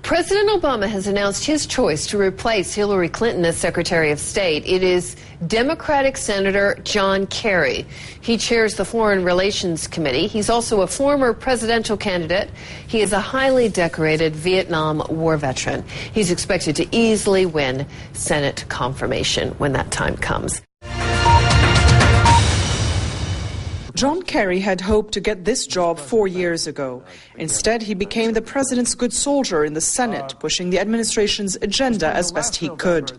President Obama has announced his choice to replace Hillary Clinton as Secretary of State. It is Democratic Senator John Kerry. He chairs the Foreign Relations Committee. He's also a former presidential candidate. He is a highly decorated Vietnam War veteran. He's expected to easily win Senate confirmation when that time comes. John Kerry had hoped to get this job 4 years ago. Instead, he became the president's good soldier in the Senate, pushing the administration's agenda as best he could.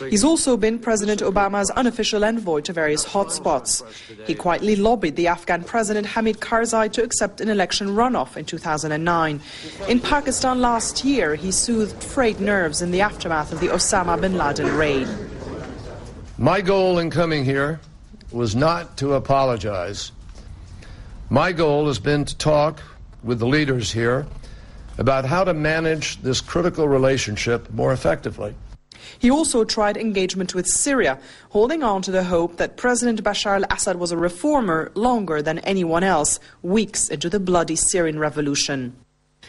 He's also been President Obama's unofficial envoy to various hotspots. He quietly lobbied the Afghan president Hamid Karzai to accept an election runoff in 2009. In Pakistan last year, he soothed frayed nerves in the aftermath of the Osama bin Laden raid. My goal in coming here was not to apologize. My goal has been to talk with the leaders here about how to manage this critical relationship more effectively. He also tried engagement with Syria, holding on to the hope that President Bashar al-Assad was a reformer longer than anyone else, weeks into the bloody Syrian revolution.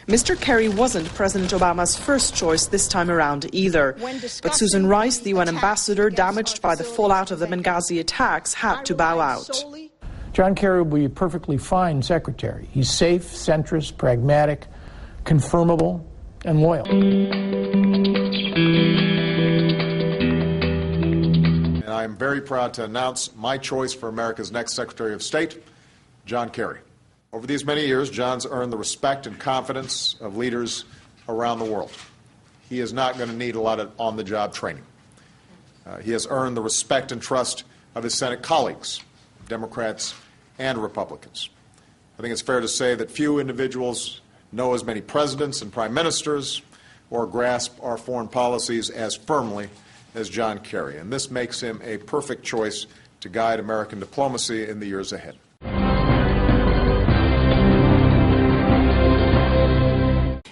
Mr. Kerry wasn't President Obama's first choice this time around either. But Susan Rice, the UN ambassador damaged by the fallout of the Benghazi attacks, had to bow out. John Kerry will be a perfectly fine secretary. He's safe, centrist, pragmatic, confirmable, and loyal. And I am very proud to announce my choice for America's next Secretary of State, John Kerry. Over these many years, John's earned the respect and confidence of leaders around the world. He is not going to need a lot of on-the-job training. He has earned the respect and trust of his Senate colleagues, Democrats and Republicans. I think it's fair to say that few individuals know as many presidents and prime ministers or grasp our foreign policies as firmly as John Kerry, and this makes him a perfect choice to guide American diplomacy in the years ahead.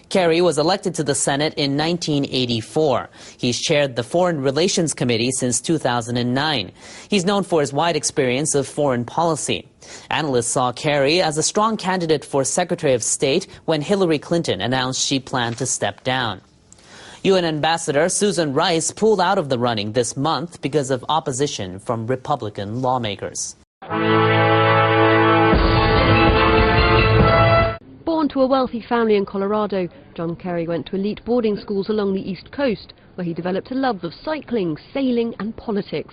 Kerry was elected to the Senate in 1984. He's chaired the Foreign Relations Committee since 2009. He's known for his wide experience of foreign policy. Analysts saw Kerry as a strong candidate for Secretary of State when Hillary Clinton announced she planned to step down. UN Ambassador Susan Rice pulled out of the running this month because of opposition from Republican lawmakers. Born to a wealthy family in Colorado, John Kerry went to elite boarding schools along the East Coast, where he developed a love of cycling, sailing and politics.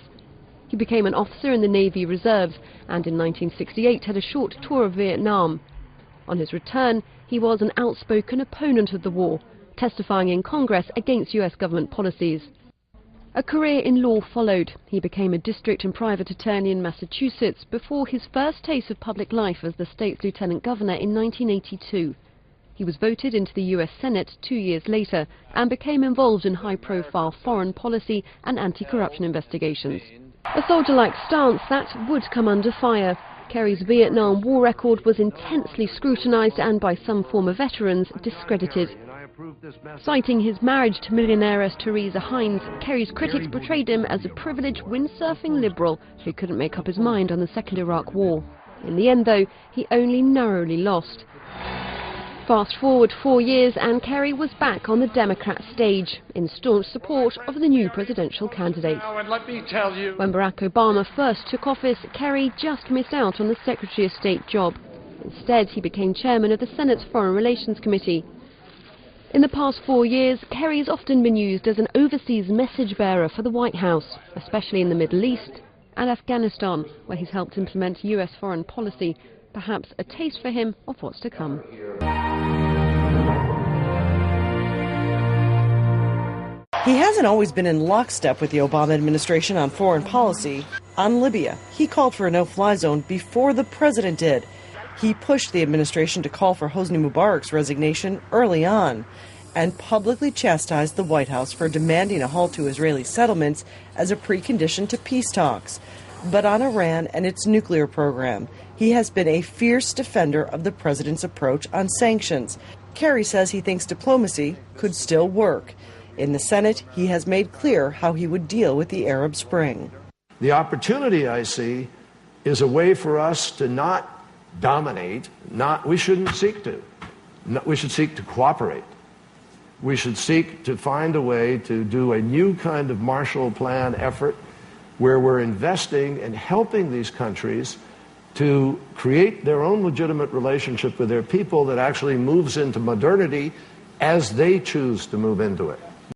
He became an officer in the Navy Reserves and in 1968 had a short tour of Vietnam. On his return, he was an outspoken opponent of the war, testifying in Congress against US government policies. A career in law followed. He became a district and private attorney in Massachusetts before his first taste of public life as the state's lieutenant governor in 1982. He was voted into the US Senate 2 years later and became involved in high-profile foreign policy and anti-corruption investigations. A soldier-like stance that would come under fire. Kerry's Vietnam War record was intensely scrutinized and by some former veterans discredited. Citing his marriage to millionairess Teresa Heinz, Kerry's critics portrayed him as a privileged windsurfing liberal who couldn't make up his mind on the Second Iraq War. In the end, though, he only narrowly lost. Fast forward 4 years and Kerry was back on the Democrat stage in staunch support of the new presidential candidate. When Barack Obama first took office, Kerry just missed out on the Secretary of State job. Instead, he became chairman of the Senate's Foreign Relations Committee. In the past 4 years, Kerry has often been used as an overseas message bearer for the White House, especially in the Middle East and Afghanistan, where he's helped implement US foreign policy, perhaps a taste for him of what's to come. He hasn't always been in lockstep with the Obama administration on foreign policy. On Libya, he called for a no-fly zone before the president did. He pushed the administration to call for Hosni Mubarak's resignation early on and publicly chastised the White House for demanding a halt to Israeli settlements as a precondition to peace talks. But on Iran and its nuclear program, he has been a fierce defender of the president's approach on sanctions. Kerry says he thinks diplomacy could still work. In the Senate, he has made clear how he would deal with the Arab Spring. The opportunity I see is a way for us to not dominate, we shouldn't seek to. We should seek to cooperate. we should seek to find a way to do a new kind of Marshall Plan effort where we're investing and helping these countries to create their own legitimate relationship with their people that actually moves into modernity as they choose to move into it.